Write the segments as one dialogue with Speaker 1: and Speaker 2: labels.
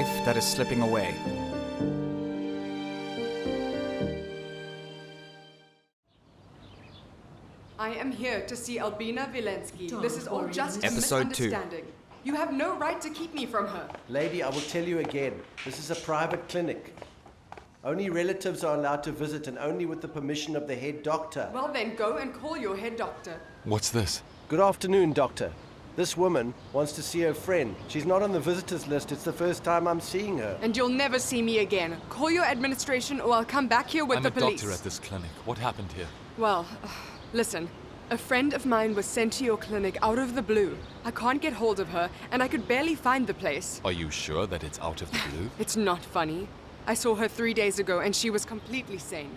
Speaker 1: life that is slipping away.
Speaker 2: I am here to see Albina Vilensky. This is all just a
Speaker 1: Episode 2.
Speaker 2: misunderstanding. You have no right to keep me from her.
Speaker 3: Lady, I will tell you again. This is a private clinic. Only relatives are allowed to visit and only with the permission of the head doctor.
Speaker 2: Well then, go and call your head doctor.
Speaker 4: What's this?
Speaker 3: Good afternoon, doctor. This woman wants to see her friend. She's not on the visitors list. It's the first time I'm seeing her.
Speaker 2: And you'll never see me again. Call your administration or I'll come back here with
Speaker 4: I'm
Speaker 2: the
Speaker 4: a
Speaker 2: police.
Speaker 4: doctor at this clinic. What happened here?
Speaker 2: Well, listen. A friend of mine was sent to your clinic out of the blue. I can't get hold of her, and I could barely find the place.
Speaker 4: Are you sure that it's out of the blue?
Speaker 2: It's not funny. I saw her 3 days ago, and she was completely sane.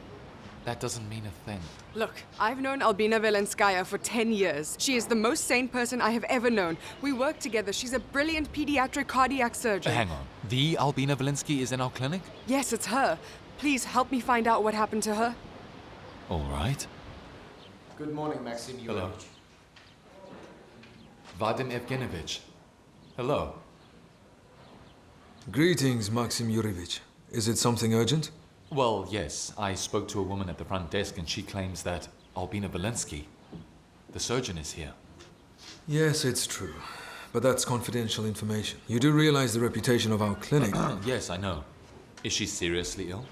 Speaker 4: That doesn't mean a thing.
Speaker 2: Look, I've known Albina Vilenskaya for 10 years. She is the most sane person I have ever known. We work together. She's a brilliant pediatric cardiac surgeon.
Speaker 4: Hang on. The Albina Vilensky is in our clinic?
Speaker 2: Yes, it's her. Please help me find out what happened to her.
Speaker 4: All right.
Speaker 5: Good morning, Maxim
Speaker 4: Hello.
Speaker 5: Yurovich.
Speaker 4: Vadim Evgenovich. Hello.
Speaker 6: Greetings, Maxim Yurevich. Is it something urgent?
Speaker 4: Well, yes. I spoke to a woman at the front desk and she claims that Albina Vilensky, the surgeon, is here.
Speaker 6: Yes, it's true. But that's confidential information. You do realize the reputation of our clinic.
Speaker 4: Yes, I know. Is she seriously ill?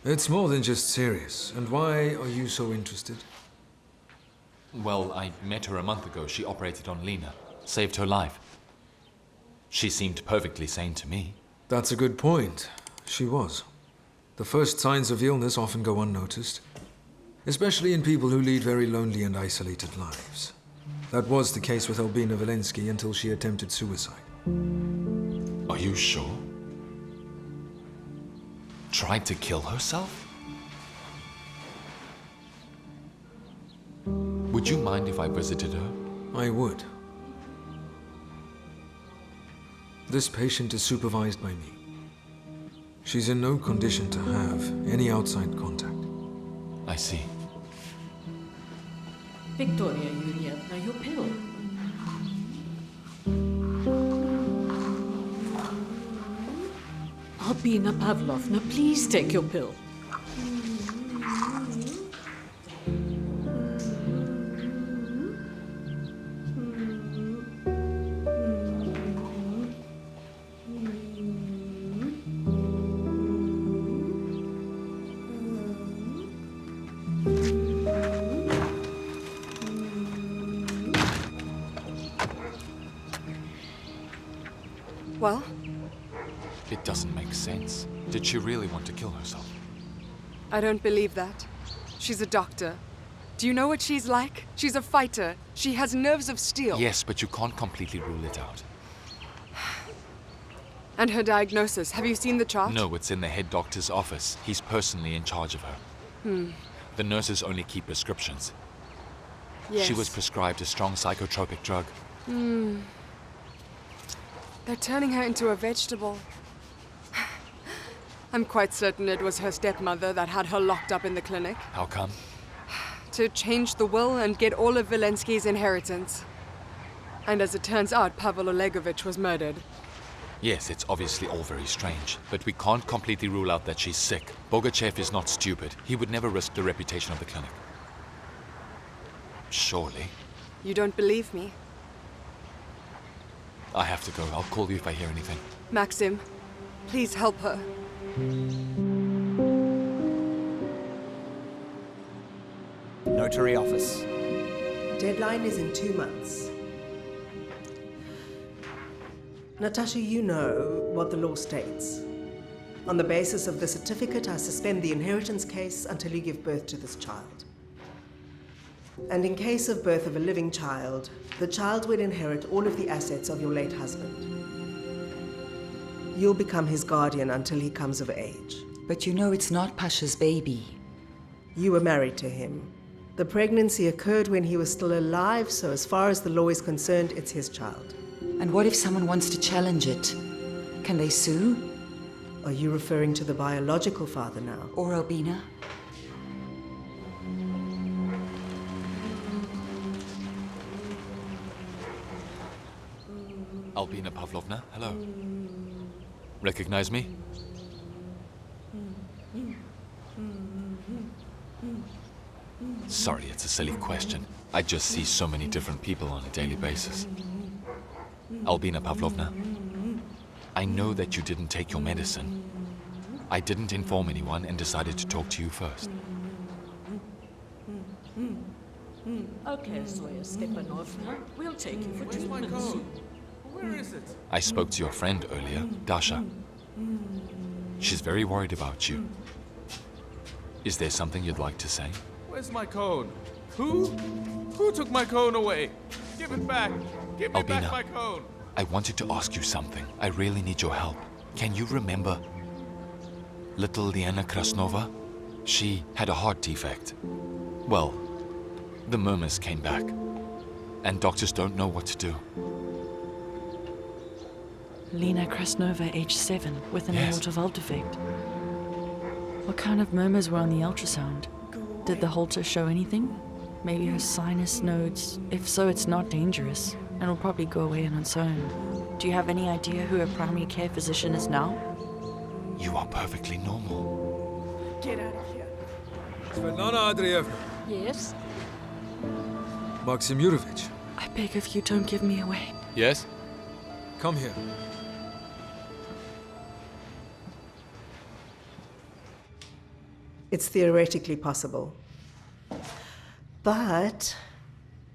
Speaker 6: It's more than just serious. And why are you so interested?
Speaker 4: Well, I met her a month ago. She operated on Alina. Saved her life. She seemed perfectly sane to me.
Speaker 6: That's a good point. She was. The first signs of illness often go unnoticed, especially in people who lead very lonely and isolated lives. That was the case with Albina Vilensky until she attempted suicide.
Speaker 4: Are you sure? Tried to kill herself? Would you mind if I visited her?
Speaker 6: I would. This patient is supervised by me. She's in no condition to have any outside contact.
Speaker 4: I see.
Speaker 7: Victoria Yurievna, your pill. Albina Pavlovna, please take your pill.
Speaker 2: Well,
Speaker 4: It doesn't make sense. Did she really want to kill herself?
Speaker 2: I don't believe that. She's a doctor. Do you know what she's like? She's a fighter. She has nerves of steel.
Speaker 4: Yes, but you can't completely rule it out.
Speaker 2: And her diagnosis. Have you seen the chart?
Speaker 4: No, it's in the head doctor's office. He's personally in charge of her. The nurses only keep prescriptions.
Speaker 2: Yes.
Speaker 4: She was prescribed a strong psychotropic drug.
Speaker 2: They're turning her into a vegetable. I'm quite certain it was her stepmother that had her locked up in the clinic.
Speaker 4: How come?
Speaker 2: To change the will and get all of Vilensky's inheritance. And as it turns out, Pavel Olegovich was murdered.
Speaker 4: Yes, it's obviously all very strange. But we can't completely rule out that she's sick. Bogachev is not stupid. He would never risk the reputation of the clinic. Surely.
Speaker 2: You don't believe me?
Speaker 4: I have to go. I'll call you if I hear anything.
Speaker 2: Maxim, please help her.
Speaker 1: Notary office.
Speaker 8: Deadline is in 2 months. Natasha, you know what the law states. On the basis of the certificate, I suspend the inheritance case until you give birth to this child. And in case of birth of a living child, the child will inherit all of the assets of your late husband. You'll become his guardian until he comes of age.
Speaker 9: But you know it's not Pasha's baby.
Speaker 8: You were married to him. The pregnancy occurred when he was still alive, so as far as the law is concerned, it's his child.
Speaker 9: And what if someone wants to challenge it? Can they sue?
Speaker 8: Are you referring to the biological father now?
Speaker 9: Or Albina?
Speaker 4: Albina Pavlovna, hello. Recognize me? Sorry, it's a silly question. I just see so many different people on a daily basis. Albina Pavlovna, I know that you didn't take your medicine. I didn't inform anyone and decided to talk to you first.
Speaker 7: Okay, Zoya Stepanovna, we'll take you for treatment soon.
Speaker 5: Where is it?
Speaker 4: I spoke to your friend earlier, Dasha. She's very worried about you. Is there something you'd like to say?
Speaker 5: Where's my cone? Who? Who took my cone away? Give it back! Give me
Speaker 4: Albina.
Speaker 5: back my cone!
Speaker 4: I wanted to ask you something. I really need your help. Can you remember little Liana Krasnova? She had a heart defect. Well, the murmurs came back, and doctors don't know what to do.
Speaker 10: Lena Krasnova, age 7, with an
Speaker 4: Yes.
Speaker 10: aorta valve defect. What kind of murmurs were on the ultrasound? Did the Holter show anything? Maybe her sinus nodes? If so, it's not dangerous, and will probably go away on its own. Do you have any idea who her primary care physician is now?
Speaker 4: You are perfectly normal.
Speaker 2: Get out of here.
Speaker 6: Svetlana Andreevna.
Speaker 7: Yes?
Speaker 6: Maxim Yurovich,
Speaker 10: I beg of you, don't give me away.
Speaker 4: Yes?
Speaker 6: come here.
Speaker 8: It's theoretically possible. But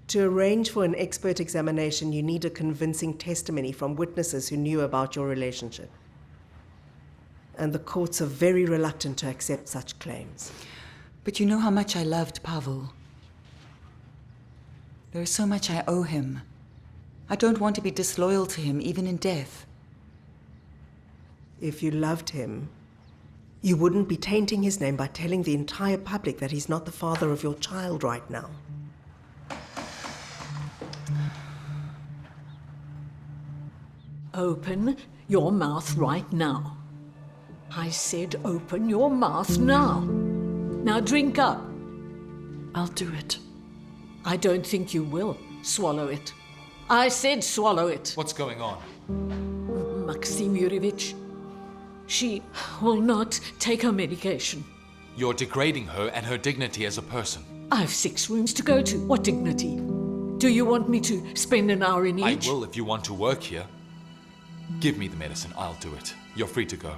Speaker 8: to arrange for an expert examination, you need a convincing testimony from witnesses who knew about your relationship. And the courts are very reluctant to accept such claims.
Speaker 9: But you know how much I loved Pavel. There is so much I owe him. I don't want to be disloyal to him, even in death.
Speaker 8: If you loved him, you wouldn't be tainting his name by telling the entire public that he's not the father of your child right now.
Speaker 7: Open your mouth right now. I said open your mouth now. Now drink up.
Speaker 10: I'll do it.
Speaker 7: I don't think you will. Swallow it. I said swallow it.
Speaker 4: What's going on?
Speaker 7: Maxim Yurievich, she will not take her medication.
Speaker 4: You're degrading her and her dignity as a person.
Speaker 7: I've 6 rooms to go to. What dignity? Do you want me to spend an hour in each?
Speaker 4: I will if you want to work here. Give me the medicine, I'll do it. You're free to go.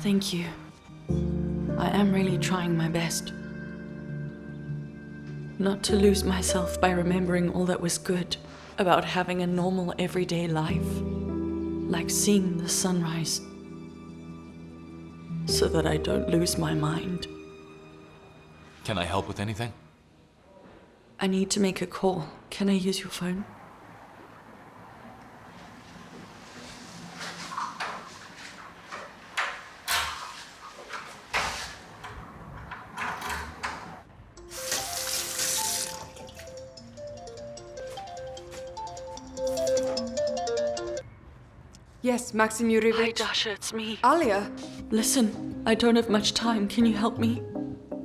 Speaker 10: Thank you. I am really trying my best. Not to lose myself by remembering all that was good about having a normal everyday life. Like seeing the sunrise. So that I don't lose my mind.
Speaker 4: Can I help with anything?
Speaker 10: I need to make a call. Can I use your phone?
Speaker 2: Yes, Maxim
Speaker 10: Hi,
Speaker 2: Yurievich.
Speaker 10: Dasha, it's me.
Speaker 2: Alia,
Speaker 10: Listen, I don't have much time. Can you help me?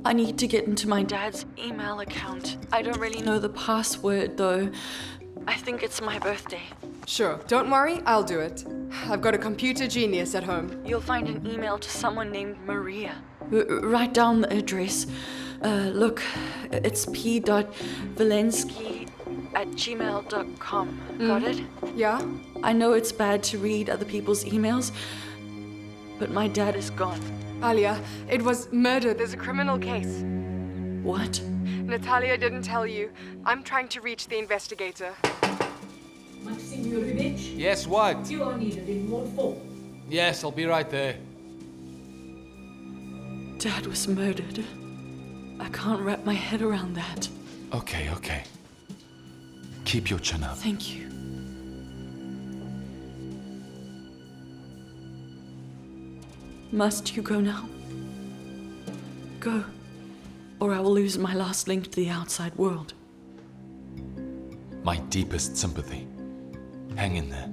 Speaker 10: I need to get into my dad's email account. I don't really know the password, though. I think it's my birthday.
Speaker 2: sure. Don't worry, I'll do it. I've got a computer genius at home.
Speaker 10: You'll find an email to someone named Maria. Write down the address. Look, it's p.vilensky@gmail.com. Got it?
Speaker 2: Yeah?
Speaker 10: I know it's bad to read other people's emails, but my dad is gone.
Speaker 2: Alia, it was murder. There's a criminal case.
Speaker 10: What?
Speaker 2: Natalia didn't tell you. I'm trying to reach the investigator.
Speaker 7: Maxim Yurievich,
Speaker 5: Yes, what?
Speaker 7: you are needed in Ward 4.
Speaker 5: Yes, I'll be right there.
Speaker 10: Dad was murdered. I can't wrap my head around that.
Speaker 4: Okay. Keep your chin up.
Speaker 10: Thank you. Must you go now? Go, or I will lose my last link to the outside world.
Speaker 4: My deepest sympathy. Hang in there.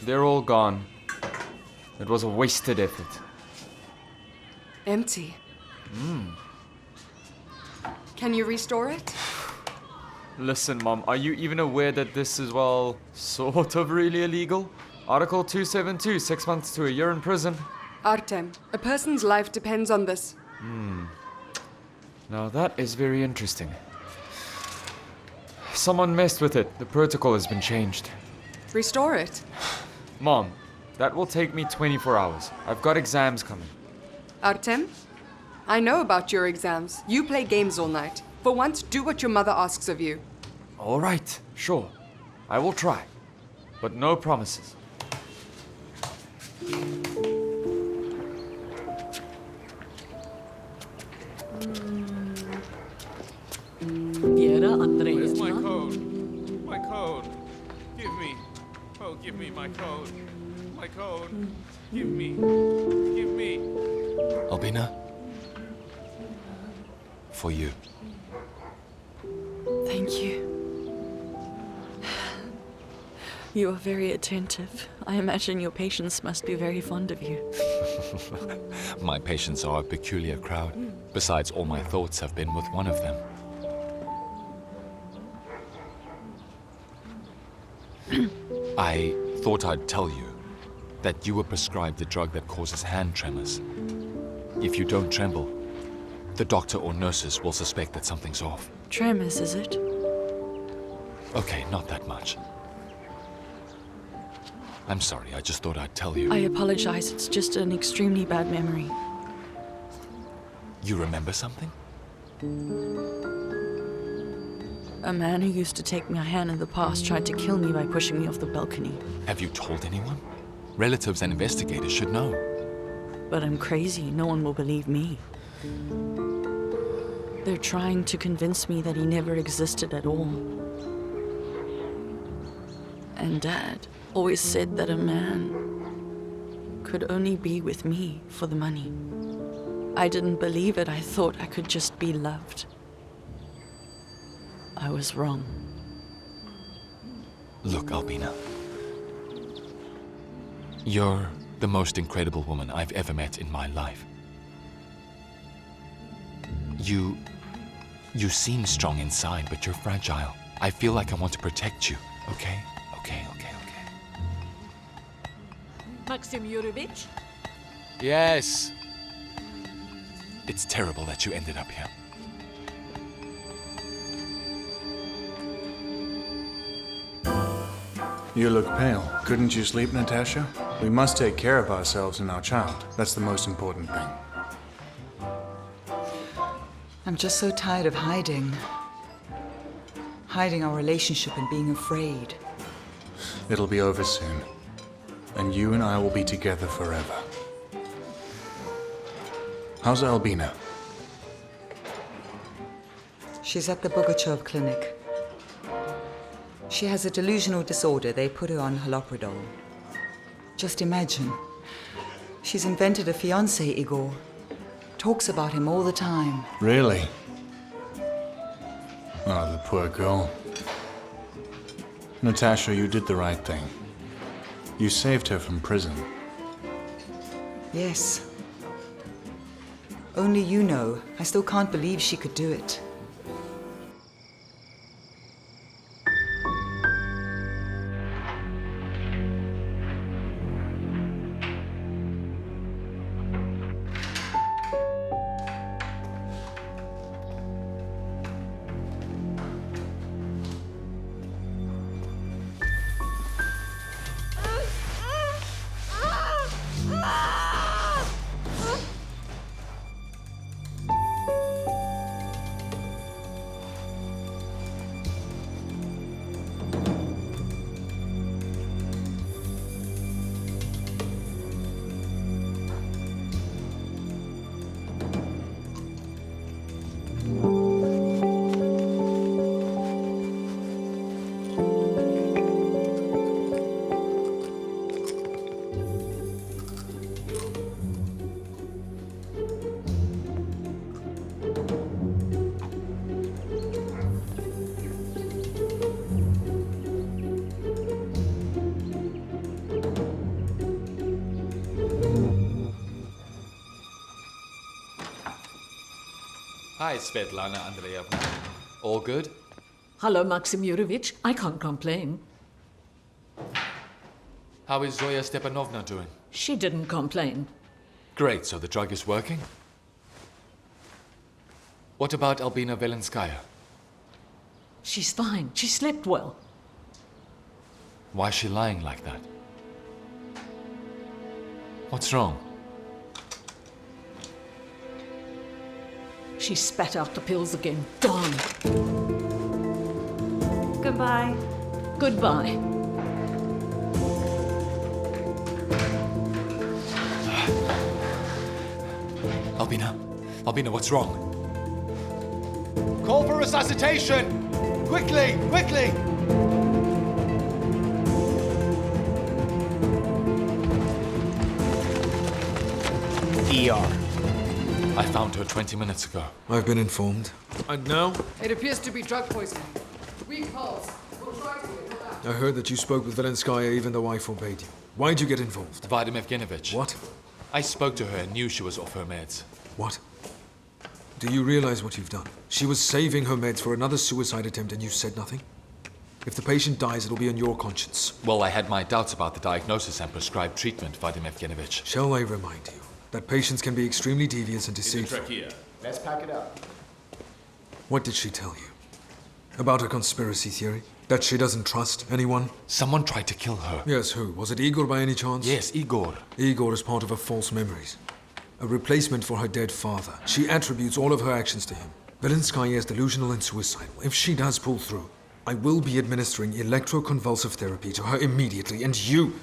Speaker 5: They're all gone. It was a wasted effort.
Speaker 2: Empty. Can you restore it?
Speaker 5: Listen, Mom, are you even aware that this is, well, sort of really illegal? Article 272, 6 months to a year in prison.
Speaker 2: Artem, a person's life depends on this.
Speaker 5: Now that is very interesting. Someone messed with it. The protocol has been changed.
Speaker 2: Restore it.
Speaker 5: Mom, that will take me 24 hours. I've got exams coming.
Speaker 2: Artem, I know about your exams. You play games all night. For once, do what your mother asks of you.
Speaker 5: All right, sure. I will try. But no promises.
Speaker 7: Viera
Speaker 5: Where's my
Speaker 7: Andreevna.
Speaker 5: code? My code. Give me. Oh, give me my code. My code. Give me. Give me.
Speaker 4: Albina? For you.
Speaker 10: Thank you. You are very attentive. I imagine your patients must be very fond of you.
Speaker 4: My patients are a peculiar crowd. Besides, all my thoughts have been with one of them. I thought I'd tell you that you were prescribed the drug that causes hand tremors. If you don't tremble, the doctor or nurses will suspect that something's off.
Speaker 10: Tremors, is it?
Speaker 4: Okay, not that much. I'm sorry, I just thought I'd tell you.
Speaker 10: I apologize. It's just an extremely bad memory.
Speaker 4: You remember something?
Speaker 10: A man who used to take my hand in the past tried to kill me by pushing me off the balcony.
Speaker 4: Have you told anyone? Relatives and investigators should know.
Speaker 10: But I'm crazy. No one will believe me. They're trying to convince me that he never existed at all. And Dad always said that a man could only be with me for the money. I didn't believe it. I thought I could just be loved. I was wrong.
Speaker 4: Look, Albina. You're the most incredible woman I've ever met in my life. You seem strong inside, but you're fragile. I feel like I want to protect you, okay? Okay.
Speaker 7: Maxim Yurevich?
Speaker 4: Yes. It's terrible that you ended up here.
Speaker 11: You look pale. Couldn't you sleep, Natasha? We must take care of ourselves and our child. That's the most important thing.
Speaker 9: I'm just so tired of hiding. Hiding our relationship and being afraid.
Speaker 11: It'll be over soon. And you and I will be together forever. How's Albina?
Speaker 9: She's at the Bogachev clinic. She has a delusional disorder. They put her on halopridol. Just imagine. She's invented a fiancé, Igor. Talks about him all the time.
Speaker 11: Really? Oh, the poor girl. Natasha, you did the right thing. You saved her from prison.
Speaker 9: Yes. Only you know. I still can't believe she could do it.
Speaker 4: Hi, Svetlana Andreevna. All good?
Speaker 7: Hello, Maxim Yurovich. I can't complain.
Speaker 4: How is Zoya Stepanovna doing?
Speaker 7: She didn't complain.
Speaker 4: Great, so the drug is working? What about Albina Vilenskaya?
Speaker 7: She's fine. She slept well.
Speaker 4: Why is she lying like that? What's wrong?
Speaker 7: She spat out the pills again. Gone.
Speaker 12: Goodbye.
Speaker 7: Goodbye.
Speaker 4: Albina, what's wrong? Call for resuscitation! Quickly, quickly!
Speaker 1: ER.
Speaker 4: I found her 20 minutes ago.
Speaker 6: I've been informed. And now?
Speaker 2: It appears to be drug poisoning. Weak pulse. We'll try to get her back.
Speaker 6: I heard that you spoke with Vilenskaya even though I forbade you. Why'd you get involved?
Speaker 4: Vadim Evgenovich.
Speaker 6: What?
Speaker 4: I spoke to her and knew she was off her meds.
Speaker 6: What? Do you realize what you've done? She was saving her meds for another suicide attempt and you said nothing? If the patient dies, it'll be on your conscience.
Speaker 4: Well, I had my doubts about the diagnosis and prescribed treatment, Vadim Evgenovich.
Speaker 6: Shall I remind you that patients can be extremely devious and deceitful?
Speaker 3: Let's pack it up.
Speaker 6: What did she tell you? About her conspiracy theory? That she doesn't trust anyone?
Speaker 4: Someone tried to kill her.
Speaker 6: Yes, who? Was it Igor by any chance?
Speaker 4: Yes, Igor.
Speaker 6: Igor is part of her false memories. A replacement for her dead father. She attributes all of her actions to him. Vilenskaya is delusional and suicidal. If she does pull through, I will be administering electroconvulsive therapy to her immediately, and you...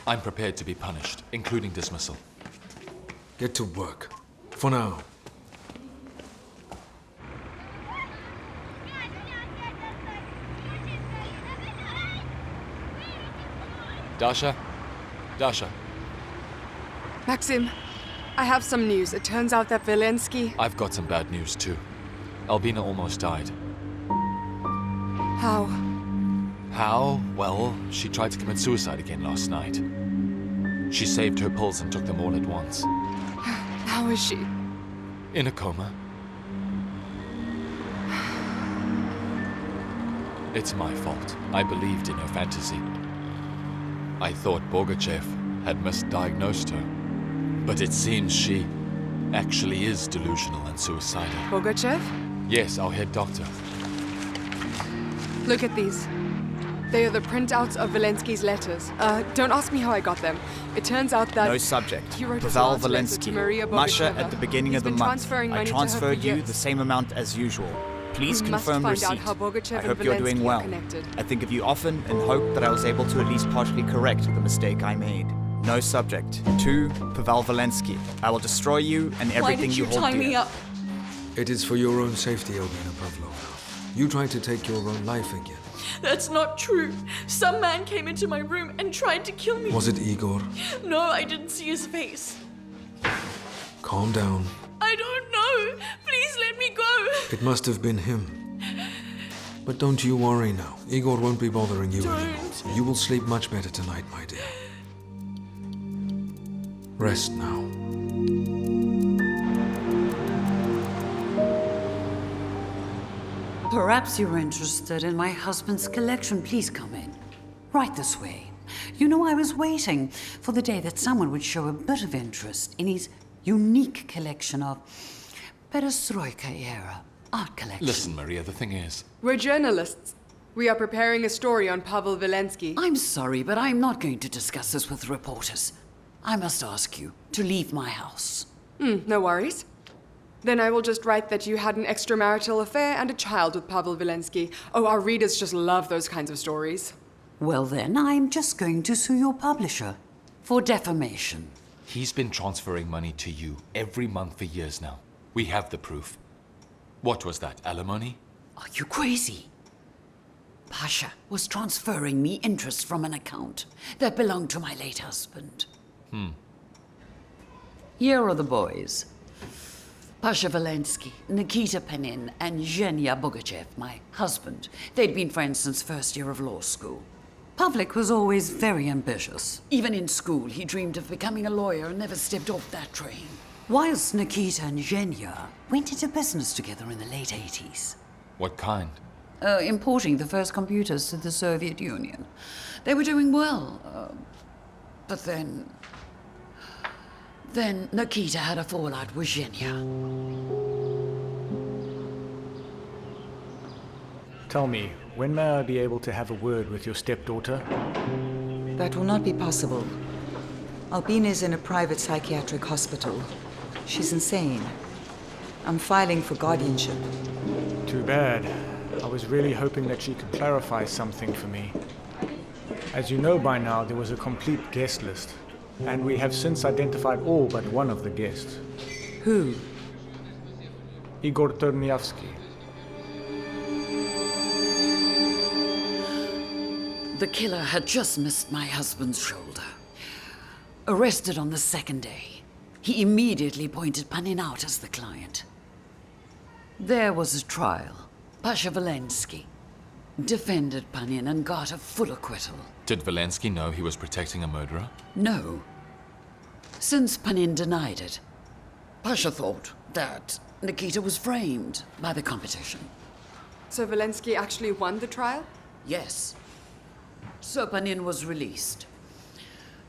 Speaker 4: I'm prepared to be punished, including dismissal.
Speaker 6: Get to work. For now.
Speaker 4: Dasha? Dasha,
Speaker 2: Maxim, I have some news. It turns out that Vilensky...
Speaker 4: I've got some bad news too. Albina almost died.
Speaker 2: How?
Speaker 4: How? Well, she tried to commit suicide again last night. She saved her pills and took them all at once.
Speaker 2: How is she?
Speaker 4: In a coma. It's my fault. I believed in her fantasy. I thought Bogachev had misdiagnosed her. But it seems she actually is delusional and suicidal.
Speaker 2: Bogachev?
Speaker 4: Yes, our head doctor.
Speaker 2: Look at these. They are the printouts of Vilensky's letters. Don't ask me how I got them. It turns out that...
Speaker 1: No subject.
Speaker 2: He wrote a
Speaker 1: Pavel
Speaker 2: last letter to Maria
Speaker 1: Vilensky. Masha
Speaker 2: Bogacheva.
Speaker 1: at the beginning
Speaker 2: He's
Speaker 1: of the
Speaker 2: been
Speaker 1: month.
Speaker 2: transferring
Speaker 1: I
Speaker 2: money to her for
Speaker 1: transferred you
Speaker 2: years.
Speaker 1: the same amount as usual. Please
Speaker 2: We must
Speaker 1: confirm
Speaker 2: find
Speaker 1: receipt.
Speaker 2: out how Bogachev
Speaker 1: I
Speaker 2: and
Speaker 1: hope you're doing
Speaker 2: Vilensky are
Speaker 1: well.
Speaker 2: connected.
Speaker 1: I think of you often and hope that I was able to at least partially correct the mistake I made. No subject. To Pavel Vilensky. I will destroy you and everything you hold dear.
Speaker 7: Why did you tie me up?
Speaker 6: It is for your own safety, Albina Pavlovna. You tried to take your own life again.
Speaker 10: That's not true. Some man came into my room and tried to kill me.
Speaker 6: Was it Igor?
Speaker 10: No, I didn't see his face.
Speaker 6: Calm down.
Speaker 10: I don't know. Please let me go.
Speaker 6: It must have been him. But don't you worry now. Igor won't be bothering you anymore. You will sleep much better tonight, my dear. Rest now.
Speaker 12: Perhaps you're interested in my husband's collection. Please come in. Right this way. You know, I was waiting for the day that someone would show a bit of interest in his unique collection of Perestroika-era art collections.
Speaker 4: Listen, Maria, the thing is...
Speaker 2: We're journalists. We are preparing a story on Pavel Vilensky.
Speaker 12: I'm sorry, but I'm not going to discuss this with reporters. I must ask you to leave my house.
Speaker 2: No worries. Then I will just write that you had an extramarital affair and a child with Pavel Vilensky. Oh, our readers just love those kinds of stories.
Speaker 12: Well then, I'm just going to sue your publisher for defamation.
Speaker 4: He's been transferring money to you every month for years now. We have the proof. What was that, alimony?
Speaker 12: Are you crazy? Pasha was transferring me interest from an account that belonged to my late husband. Here are the boys. Pasha Vilensky, Nikita Penin, and Zhenya Bogachev, my husband. They'd been friends since first year of law school. Pavlik was always very ambitious. Even in school, he dreamed of becoming a lawyer and never stepped off that train. Whilst Nikita and Zhenya went into business together in the late 80s.
Speaker 4: What kind?
Speaker 12: Importing the first computers to the Soviet Union. They were doing well, but then Nikita had a fallout with Zhenya.
Speaker 13: Tell me, when may I be able to have a word with your stepdaughter?
Speaker 9: That will not be possible. Albina is in a private psychiatric hospital. She's insane. I'm filing for guardianship.
Speaker 13: Too bad. I was really hoping that she could clarify something for me. As you know by now, there was a complete guest list, and we have since identified all but one of the guests.
Speaker 9: Who?
Speaker 13: Igor Turnievsky.
Speaker 12: The killer had just missed my husband's shoulder. Arrested on the second day, he immediately pointed Panin out as the client. There was a trial. Pasha Vilensky defended Panin and got a full acquittal.
Speaker 4: Did Vilensky know he was protecting a murderer?
Speaker 12: No. Since Panin denied it, Pasha thought that Nikita was framed by the competition.
Speaker 2: So Vilensky actually won the trial?
Speaker 12: Yes. So Panin was released.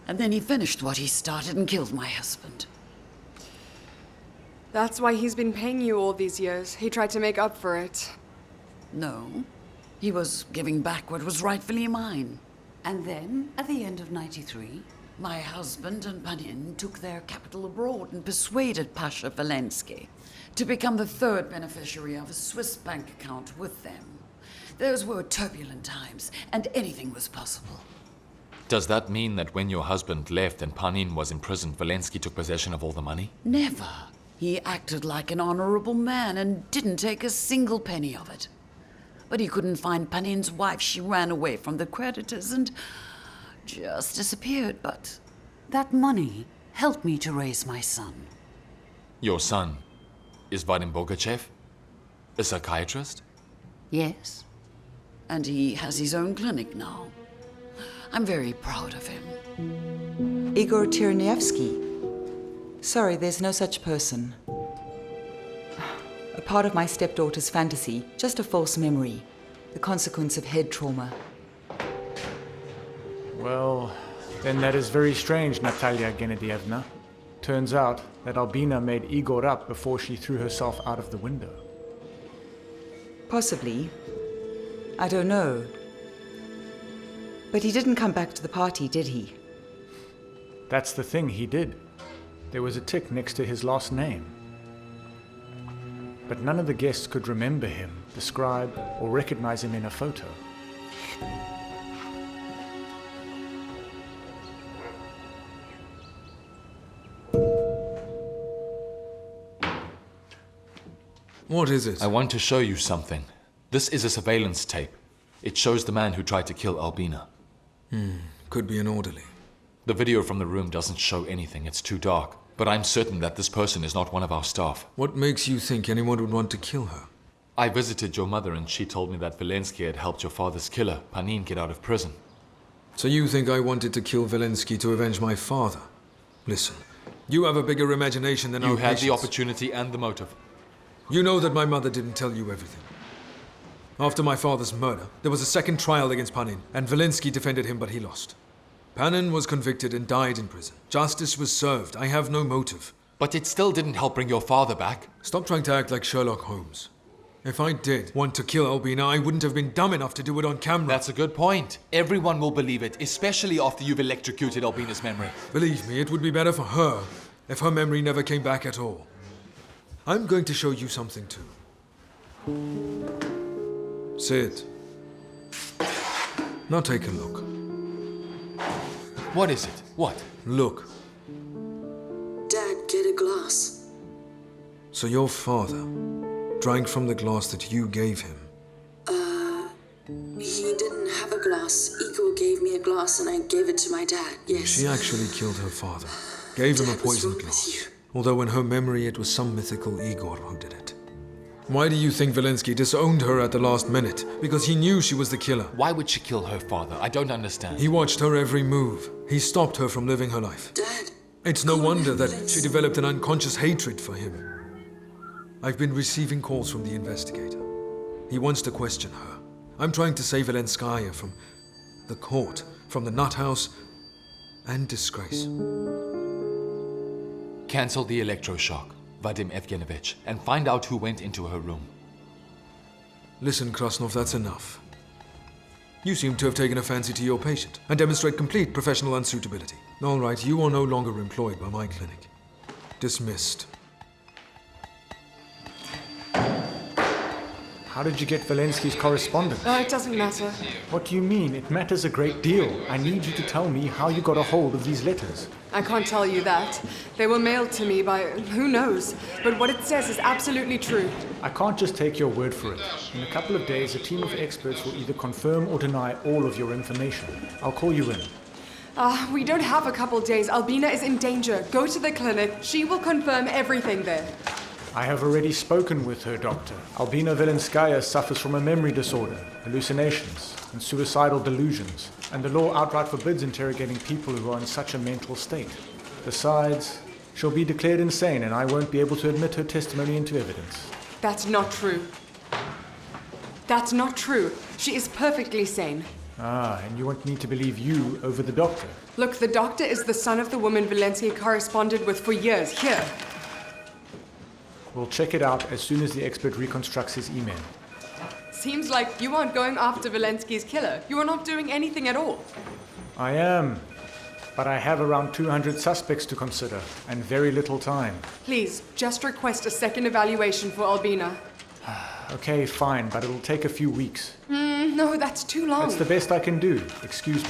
Speaker 12: And then he finished what he started and killed my husband.
Speaker 2: That's why he's been paying you all these years. He tried to make up for it.
Speaker 12: No. He was giving back what was rightfully mine. And then, at the end of '93, my husband and Panin took their capital abroad and persuaded Pasha Vilensky to become the third beneficiary of a Swiss bank account with them. Those were turbulent times, and anything was possible.
Speaker 4: Does that mean that when your husband left and Panin was imprisoned, Vilensky took possession of all the money?
Speaker 12: Never. He acted like an honorable man and didn't take a single penny of it. But he couldn't find Panin's wife. She ran away from the creditors and just disappeared. But that money helped me to raise my son.
Speaker 4: Your son is Vadim Bogachev? A psychiatrist?
Speaker 12: Yes. And he has his own clinic now. I'm very proud of him.
Speaker 9: Igor Turnievsky. Sorry, there's no such person. A part of my stepdaughter's fantasy, just a false memory. The consequence of head trauma.
Speaker 13: Well, then that is very strange, Natalia Genadievna. Turns out that Albina made Igor up before she threw herself out of the window.
Speaker 9: Possibly. I don't know. But he didn't come back to the party, did he?
Speaker 13: That's the thing, he did. There was a tick next to his last name. But none of the guests could remember him, describe, or recognize him in a photo.
Speaker 6: What is it?
Speaker 4: I want to show you something. This is a surveillance tape. It shows the man who tried to kill Albina.
Speaker 6: Could be an orderly.
Speaker 4: The video from the room doesn't show anything. It's too dark. But I'm certain that this person is not one of our staff.
Speaker 6: What makes you think anyone would want to kill her?
Speaker 4: I visited your mother and she told me that Vilensky had helped your father's killer, Panin, get out of prison.
Speaker 6: So you think I wanted to kill Vilensky to avenge my father? Listen, you have a bigger imagination than our
Speaker 4: You had
Speaker 6: patients.
Speaker 4: the opportunity and the motive.
Speaker 6: You know that my mother didn't tell you everything. After my father's murder, there was a second trial against Panin, and Vilensky defended him, but he lost. Panin was convicted and died in prison. Justice was served. I have no motive.
Speaker 4: But it still didn't help bring your father back.
Speaker 6: Stop trying to act like Sherlock Holmes. If I did want to kill Albina, I wouldn't have been dumb enough to do it on camera.
Speaker 4: That's a good point. Everyone will believe it, especially after you've electrocuted Albina's memory.
Speaker 6: Believe me, it would be better for her if her memory never came back at all. I'm going to show you something too. Sit. Now take a look.
Speaker 4: What is it? What?
Speaker 6: Look.
Speaker 14: Dad, get a glass.
Speaker 6: So your father drank from the glass that you gave him.
Speaker 14: He didn't have a glass. Igor gave me a glass and I gave it to my dad, yes.
Speaker 6: She actually killed her father. Gave him a poisoned glass. Although in her memory it was some mythical Igor who did it. Why do you think Vilensky disowned her at the last minute? Because he knew she was the killer.
Speaker 4: Why would she kill her father? I don't understand.
Speaker 6: He watched her every move. He stopped her from living her life.
Speaker 14: Dad,
Speaker 6: It's no wonder that she developed an unconscious hatred for him. I've been receiving calls from the investigator. He wants to question her. I'm trying to save Vilenskaya from the court, from the nut house, and disgrace.
Speaker 4: Cancel the electroshock, Vadim Evgenovich, and find out who went into her room.
Speaker 6: Listen, Krasnov, that's enough. You seem to have taken a fancy to your patient and demonstrate complete professional unsuitability. All right, you are no longer employed by my clinic. Dismissed.
Speaker 13: How did you get Vilensky's correspondence?
Speaker 2: Oh, it doesn't matter.
Speaker 13: What do you mean? It matters a great deal. I need you to tell me how you got a hold of these letters.
Speaker 2: I can't tell you that. They were mailed to me by who knows. But what it says is absolutely true.
Speaker 13: I can't just take your word for it. In a couple of days, a team of experts will either confirm or deny all of your information. I'll call you in.
Speaker 2: We don't have a couple days. Albina is in danger. Go to the clinic. She will confirm everything there.
Speaker 13: I have already spoken with her, Doctor. Albina Vilenskaya suffers from a memory disorder, hallucinations, and suicidal delusions, and the law outright forbids interrogating people who are in such a mental state. Besides, she'll be declared insane, and I won't be able to admit her testimony into evidence.
Speaker 2: That's not true. That's not true. She is perfectly sane.
Speaker 13: And you want me to believe you over the doctor?
Speaker 2: Look, the doctor is the son of the woman Vilensky corresponded with for years. Here.
Speaker 13: We'll check it out as soon as the expert reconstructs his email.
Speaker 2: Seems like you aren't going after Vilensky's killer. You are not doing anything at all.
Speaker 13: I am. But I have around 200 suspects to consider, and very little time.
Speaker 2: Please, just request a second evaluation for Albina.
Speaker 13: Okay, fine, but it'll take a few weeks.
Speaker 2: No, that's too long.
Speaker 13: That's the best I can do. Excuse me.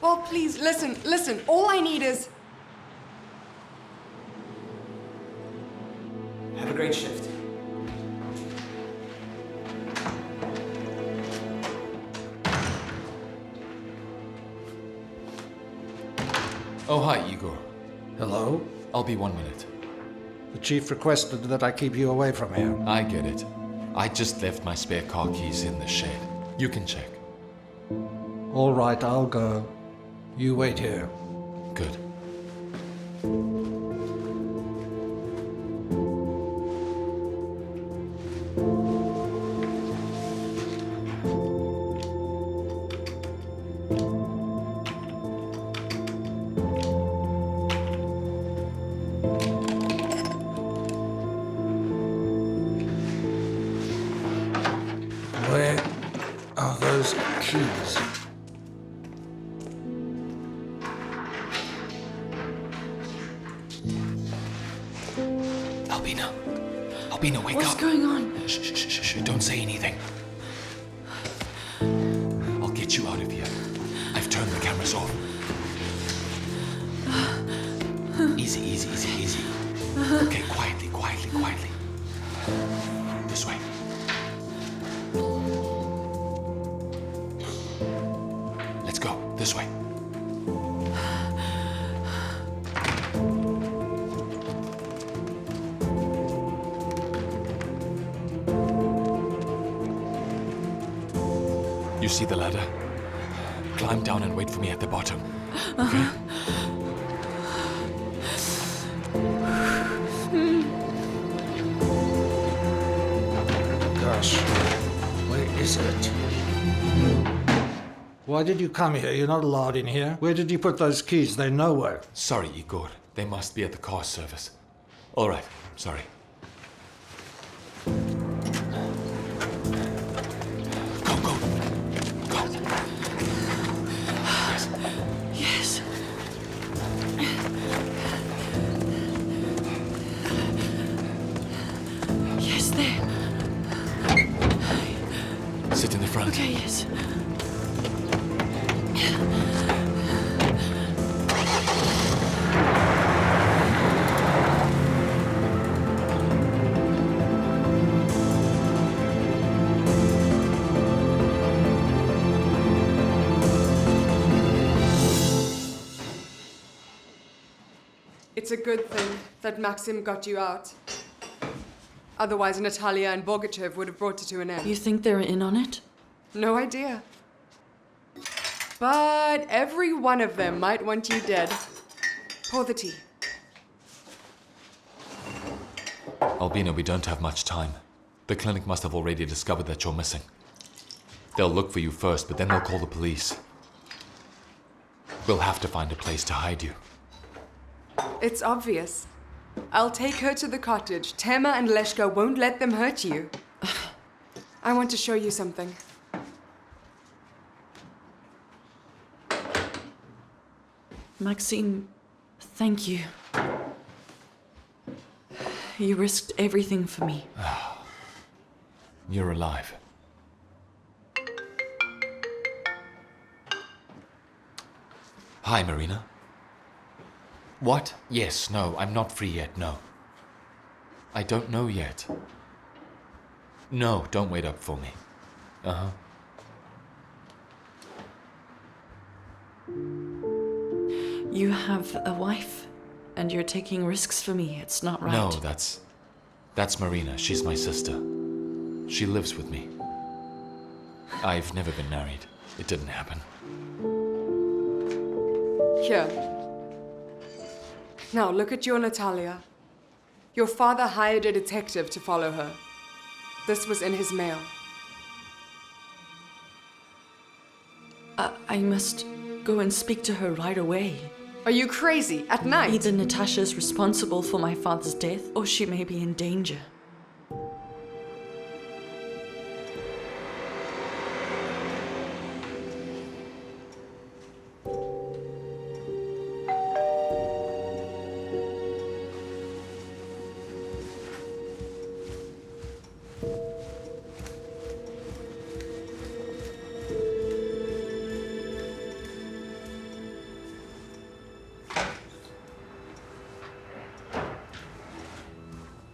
Speaker 2: Well, please, listen. All I need is...
Speaker 1: Have a great shift.
Speaker 4: Oh, hi, Igor.
Speaker 15: Hello?
Speaker 4: I'll be 1 minute.
Speaker 15: The chief requested that I keep you away from here.
Speaker 4: I get it. I just left my spare car keys in the shed. You can check.
Speaker 15: All right, I'll go. You wait here.
Speaker 4: Good.
Speaker 15: Where are those keys?
Speaker 4: Albina, wake up.
Speaker 10: What's going on?
Speaker 4: Shh, don't say anything. I'll get you out of here. I've turned the cameras off. Easy. Okay, quietly. This way. Let's go, this way. You see the ladder? Climb down and wait for me at the bottom. Okay?
Speaker 15: Gosh, where is it? Why did you come here? You're not allowed in here. Where did you put those keys? They're nowhere.
Speaker 4: Sorry, Igor. They must be at the car service. All right, sorry.
Speaker 10: Yes. Yes, there.
Speaker 4: Sit in the front.
Speaker 10: Okay, yes.
Speaker 2: It's a good thing that Maxim got you out. Otherwise, Natalia and Bogachev would have brought it to an end.
Speaker 10: You think they're in on it?
Speaker 2: No idea. But every one of them might want you dead. Pour the tea.
Speaker 4: Albina, we don't have much time. The clinic must have already discovered that you're missing. They'll look for you first, but then they'll call the police. We'll have to find a place to hide you.
Speaker 2: It's obvious. I'll take her to the cottage. Tema and Leshka won't let them hurt you. I want to show you something.
Speaker 10: Maxime, thank you. You risked everything for me.
Speaker 4: You're alive. Hi, Marina. What? Yes, no, I'm not free yet, no. I don't know yet. No, don't wait up for me. Uh-huh.
Speaker 10: You have a wife, and you're taking risks for me. It's not right.
Speaker 4: No, that's Marina. She's my sister. She lives with me. I've never been married. It didn't happen.
Speaker 2: Here. Now look at your Natalia. Your father hired a detective to follow her. This was in his mail.
Speaker 10: I must go and speak to her right away.
Speaker 2: Are you crazy? At night?
Speaker 10: Either Natasha is responsible for my father's death, or she may be in danger.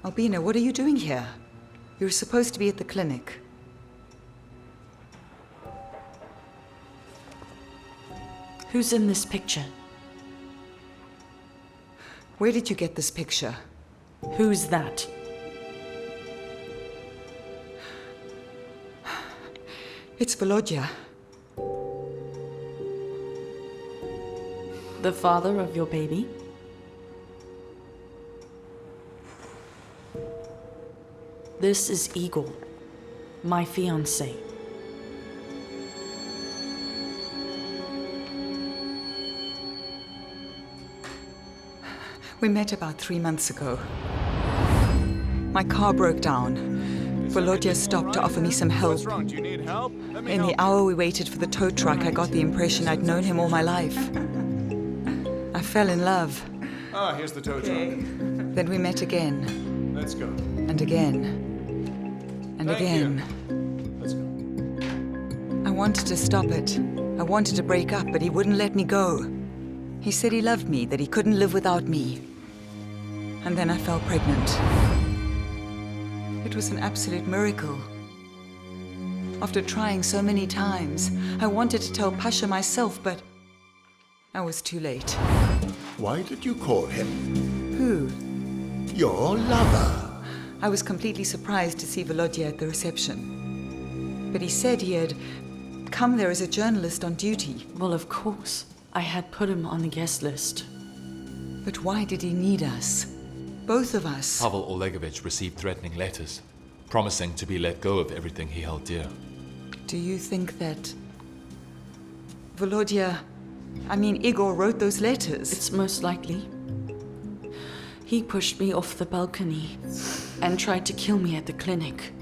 Speaker 9: Albina, what are you doing here? You were supposed to be at the clinic.
Speaker 10: Who's in this picture?
Speaker 9: Where did you get this picture?
Speaker 10: Who's that?
Speaker 9: It's Volodya.
Speaker 10: The father of your baby? This is Igor, my fiancé.
Speaker 9: We met about 3 months ago. My car broke down. Volodya stopped to offer me some help.
Speaker 16: Do you need help?
Speaker 9: In the hour we waited for the tow truck, I got the impression I'd known him all my life. I fell in love.
Speaker 11: Ah, here's the tow truck.
Speaker 9: Then we met again.
Speaker 11: Let's go.
Speaker 9: And again. And
Speaker 11: Thank
Speaker 9: again.
Speaker 11: you. Let's go.
Speaker 9: I wanted to stop it. I wanted to break up, but he wouldn't let me go. He said he loved me, that he couldn't live without me. And then I fell pregnant. It was an absolute miracle. After trying so many times, I wanted to tell Pasha myself, but I was too late.
Speaker 17: Why did you call him?
Speaker 9: Who?
Speaker 17: Your lover.
Speaker 9: I was completely surprised to see Volodya at the reception. But he said he had come there as a journalist on duty.
Speaker 10: Well, of course. I had put him on the guest list.
Speaker 9: But why did he need us? Both of us.
Speaker 4: Pavel Olegovich received threatening letters, promising to be let go of everything he held dear.
Speaker 9: Do you think that Igor wrote those letters?
Speaker 10: It's most likely. He pushed me off the balcony and tried to kill me at the clinic.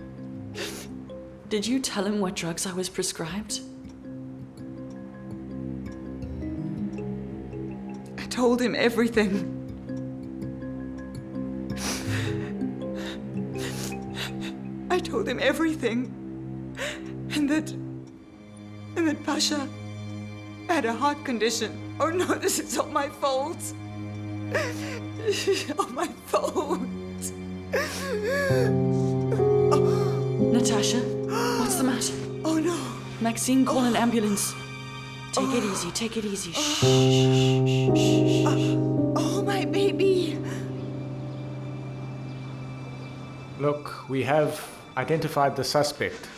Speaker 10: Did you tell him what drugs I was prescribed?
Speaker 9: I told him everything. I told him everything. And that Pasha had a heart condition. Oh no, this is all my fault. All my fault.
Speaker 10: Natasha, what's the matter?
Speaker 9: Oh no.
Speaker 10: Maxine, call an ambulance. Take it easy, take it easy. Shh.
Speaker 9: Oh, my baby.
Speaker 13: Look, we have identified the suspect.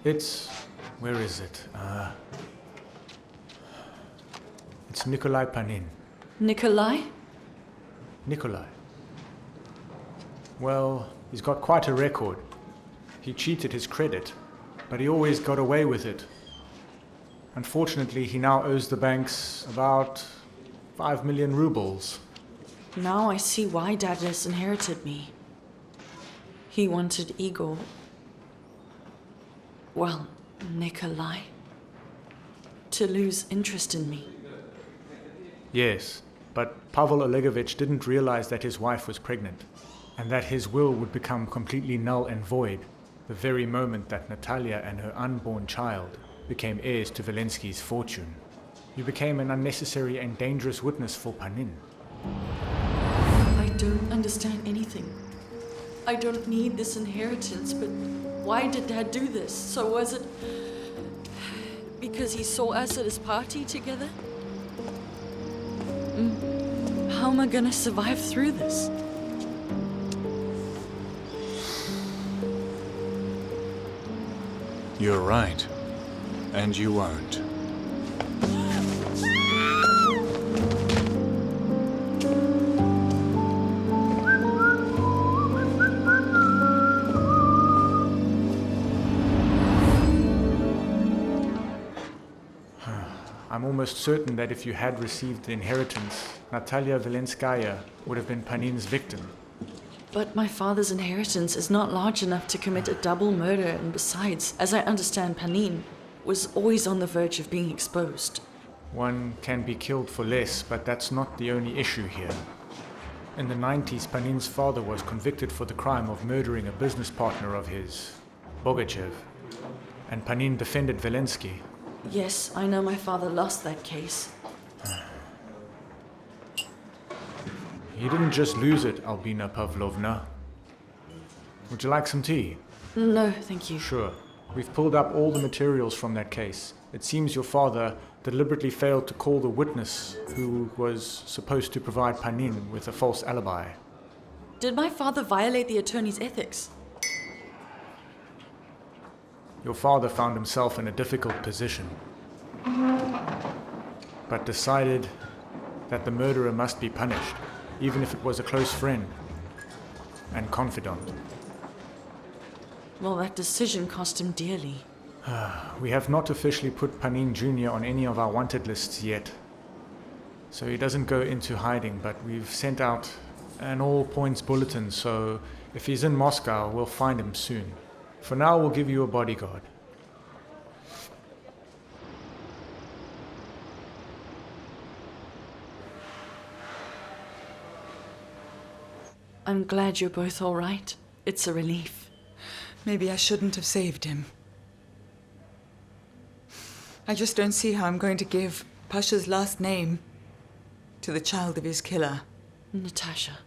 Speaker 13: Where is it? It's Nikolai Panin.
Speaker 10: Nikolai?
Speaker 13: Nikolai. Well, He's got quite a record. He cheated his credit, but he always got away with it. Unfortunately, he now owes the banks about 5 million rubles.
Speaker 10: Now I see why Dad disinherited me. He wanted Igor. Well, Nikolai. To lose interest in me.
Speaker 13: Yes, but Pavel Olegovich didn't realize that his wife was pregnant, and that his will would become completely null and void the very moment that Natalia and her unborn child became heirs to Vilensky's fortune. You became an unnecessary and dangerous witness for Panin.
Speaker 10: I don't understand anything. I don't need this inheritance, but why did Dad do this? So was it because he saw us at his party together? How am I gonna survive through this?
Speaker 11: You're right. And you won't.
Speaker 13: I'm almost certain that if you had received the inheritance, Natalia Vilenskaya would have been Panin's victim.
Speaker 10: But my father's inheritance is not large enough to commit a double murder, and besides, as I understand, Panin was always on the verge of being exposed.
Speaker 13: One can be killed for less, but that's not the only issue here. In the 90s, Panin's father was convicted for the crime of murdering a business partner of his, Bogachev, and Panin defended Vilensky.
Speaker 10: Yes, I know my father lost that case.
Speaker 13: He didn't just lose it, Albina Pavlovna. Would you like some tea?
Speaker 10: No, thank you.
Speaker 13: Sure. We've pulled up all the materials from that case. It seems your father deliberately failed to call the witness who was supposed to provide Panin with a false alibi.
Speaker 10: Did my father violate the attorney's ethics?
Speaker 13: Your father found himself in a difficult position, but decided that the murderer must be punished, even if it was a close friend and confidant.
Speaker 10: Well, that decision cost him dearly.
Speaker 13: We have not officially put Panin Jr. on any of our wanted lists yet, so he doesn't go into hiding, but we've sent out an all-points bulletin, so if he's in Moscow, we'll find him soon. For now, we'll give you a bodyguard.
Speaker 10: I'm glad you're both all right. It's a relief.
Speaker 9: Maybe I shouldn't have saved him. I just don't see how I'm going to give Pasha's last name to the child of his killer.
Speaker 10: Natasha,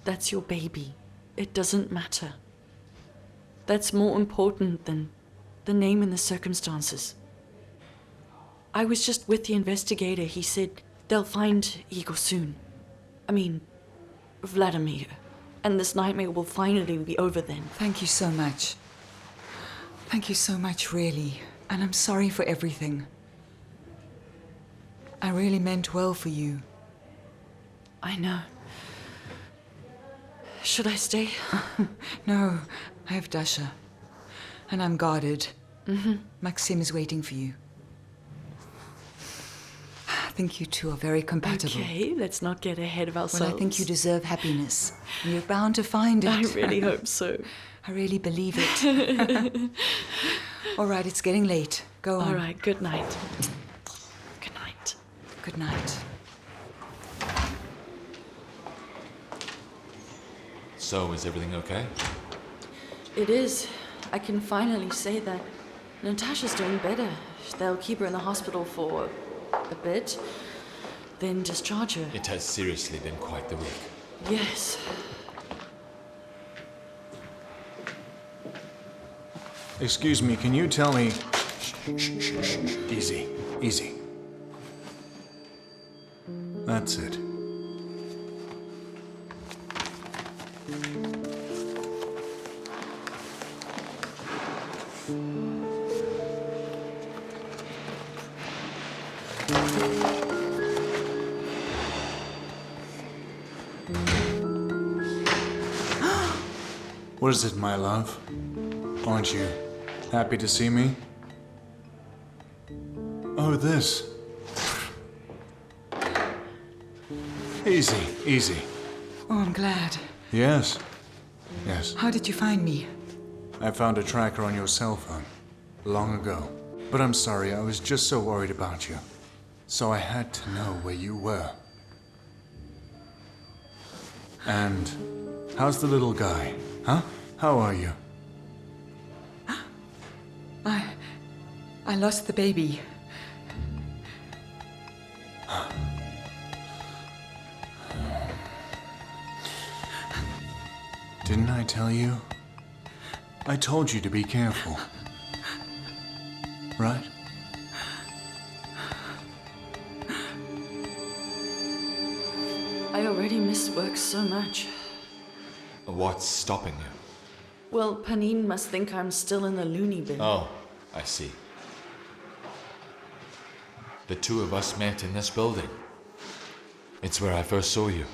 Speaker 10: that's your baby. It doesn't matter. That's more important than the name and the circumstances. I was just with the investigator. He said they'll find Igor soon. I mean, Vladimir. And this nightmare will finally be over then.
Speaker 9: Thank you so much. Thank you so much, really. And I'm sorry for everything. I really meant well for you.
Speaker 10: I know. Should I stay?
Speaker 9: No, I have Dasha. And I'm guarded.
Speaker 10: Mm-hmm.
Speaker 9: Maxim is waiting for you. I think you two are very compatible.
Speaker 10: Okay, let's not get ahead of ourselves.
Speaker 9: Well, I think you deserve happiness. And you're bound to find it.
Speaker 10: I really hope so.
Speaker 9: I really believe it. All right, it's getting late. Go on.
Speaker 10: All right, good night. Good night.
Speaker 9: Good night.
Speaker 4: So, is everything okay?
Speaker 10: It is. I can finally say that Natasha's doing better. They'll keep her in the hospital for a bit, then discharge her.
Speaker 4: It has seriously been quite the week.
Speaker 10: Yes.
Speaker 11: Excuse me, can you tell me... Shh. Easy, easy. That's it. What is it, my love? Aren't you happy to see me? Oh, this. Easy, easy.
Speaker 9: Oh, I'm glad.
Speaker 11: Yes. Yes.
Speaker 9: How did you find me?
Speaker 11: I found a tracker on your cell phone. Long ago. But I'm sorry, I was just so worried about you. So I had to know where you were. And how's the little guy? Huh? How are you?
Speaker 9: I lost the baby.
Speaker 11: Didn't I tell you? I told you to be careful. Right?
Speaker 10: I already miss work so much.
Speaker 4: What's stopping you?
Speaker 10: Well, Panine must think I'm still in the loony bin.
Speaker 4: Oh, I see. The two of us met in this building. It's where I first saw you.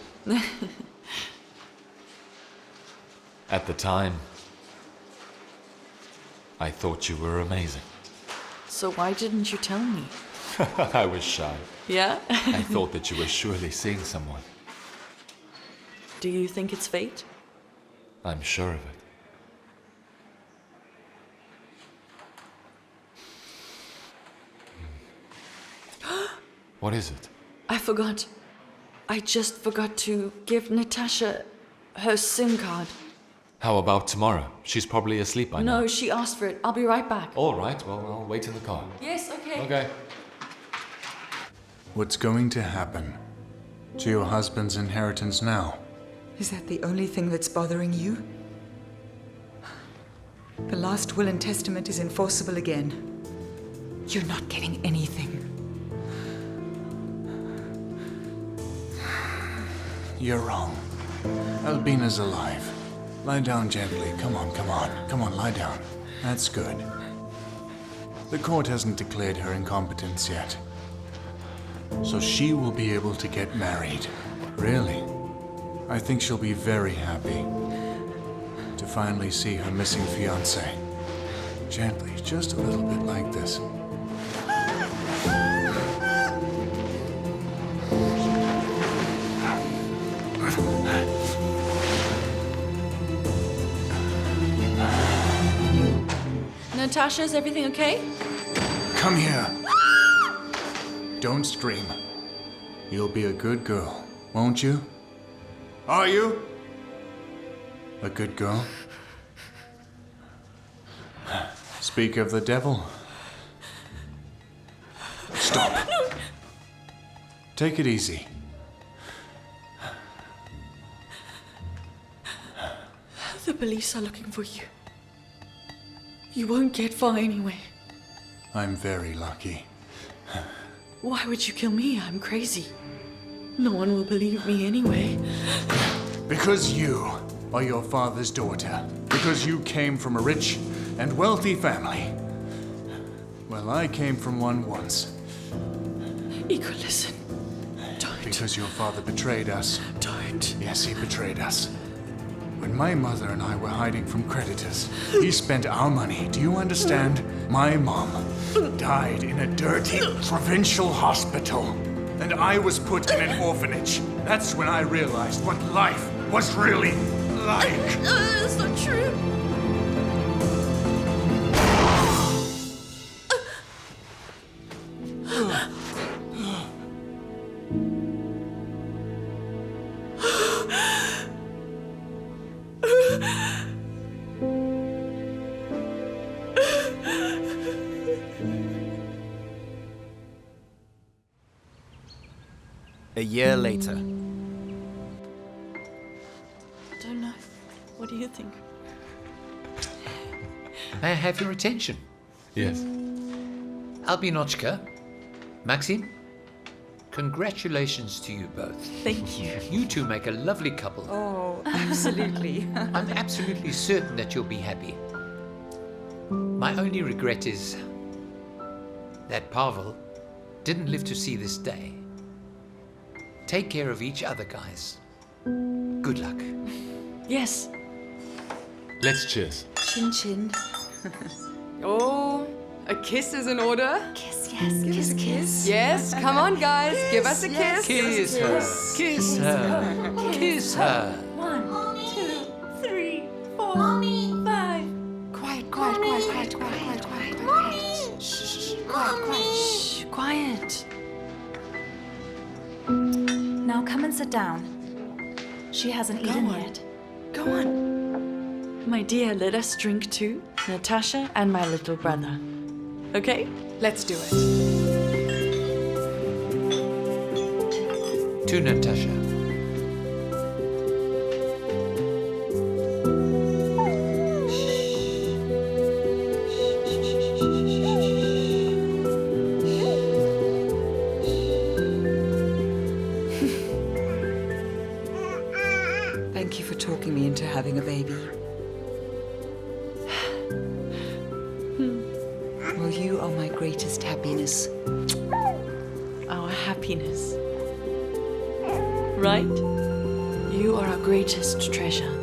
Speaker 4: At the time, I thought you were amazing.
Speaker 10: So why didn't you tell me?
Speaker 4: I was shy.
Speaker 10: Yeah?
Speaker 4: I thought that you were surely seeing someone.
Speaker 10: Do you think it's fate?
Speaker 4: I'm sure of it. What is it?
Speaker 10: I forgot. I just forgot to give Natasha her SIM card.
Speaker 4: How about tomorrow? She's probably asleep by now.
Speaker 10: No, she asked for it. I'll be right back.
Speaker 4: All right, well, I'll wait in the car.
Speaker 10: Yes, okay.
Speaker 4: Okay.
Speaker 11: What's going to happen to your husband's inheritance now?
Speaker 9: Is that the only thing that's bothering you? The last will and testament is enforceable again. You're not getting anything.
Speaker 11: You're wrong. Albina's alive. Lie down gently. Come on, come on. Come on, lie down. That's good. The court hasn't declared her incompetence yet. So she will be able to get married. Really? I think she'll be very happy to finally see her missing fiancé. Gently, just a little bit like this.
Speaker 10: Natasha, is everything okay?
Speaker 11: Come here. Don't scream. You'll be a good girl, won't you? Are you? A good girl? Speak of the devil. Stop. Take it easy.
Speaker 10: The police are looking for you. You won't get far anyway.
Speaker 11: I'm very lucky.
Speaker 10: Why would you kill me? I'm crazy. No one will believe me anyway.
Speaker 11: Because you are your father's daughter. Because you came from a rich and wealthy family. Well, I came from one once.
Speaker 10: Igor, listen. Don't.
Speaker 11: Because your father betrayed us.
Speaker 10: Don't.
Speaker 11: Yes, he betrayed us. When my mother and I were hiding from creditors, he spent our money. Do you understand? My mom died in a dirty provincial hospital. And I was put in an orphanage. That's when I realized what life was really like.
Speaker 10: That's not true.
Speaker 1: A year later.
Speaker 10: Don't know. What do you think?
Speaker 16: May I have your attention?
Speaker 4: Yes.
Speaker 16: Albinochka, Maxim, congratulations to you both.
Speaker 10: Thank you.
Speaker 16: You two make a lovely couple.
Speaker 9: Oh, absolutely.
Speaker 16: I'm absolutely certain that you'll be happy. My only regret is that Pavel didn't live to see this day. Take care of each other, guys. Good luck.
Speaker 10: Yes.
Speaker 4: Let's cheers.
Speaker 10: Chin chin.
Speaker 2: Oh, a kiss is in order.
Speaker 10: Kiss, yes. Kiss, kiss.
Speaker 2: Yes, come on, guys. Give us a kiss.
Speaker 16: Kiss her. Kiss her. Kiss her.
Speaker 10: 1, 2, 3, 4, 5.
Speaker 2: Quiet, quiet, quiet, quiet, quiet, quiet, quiet. Shh, quiet, quiet.
Speaker 10: Shh, quiet. Now come and sit down. She hasn't eaten yet.
Speaker 2: Go on.
Speaker 10: My dear, let us drink to Natasha and my little brother. Okay?
Speaker 2: Let's do it.
Speaker 16: To Natasha.
Speaker 9: Thank you for talking me into having a baby. Well, you are my greatest happiness.
Speaker 10: Our happiness. Right? You are our greatest treasure.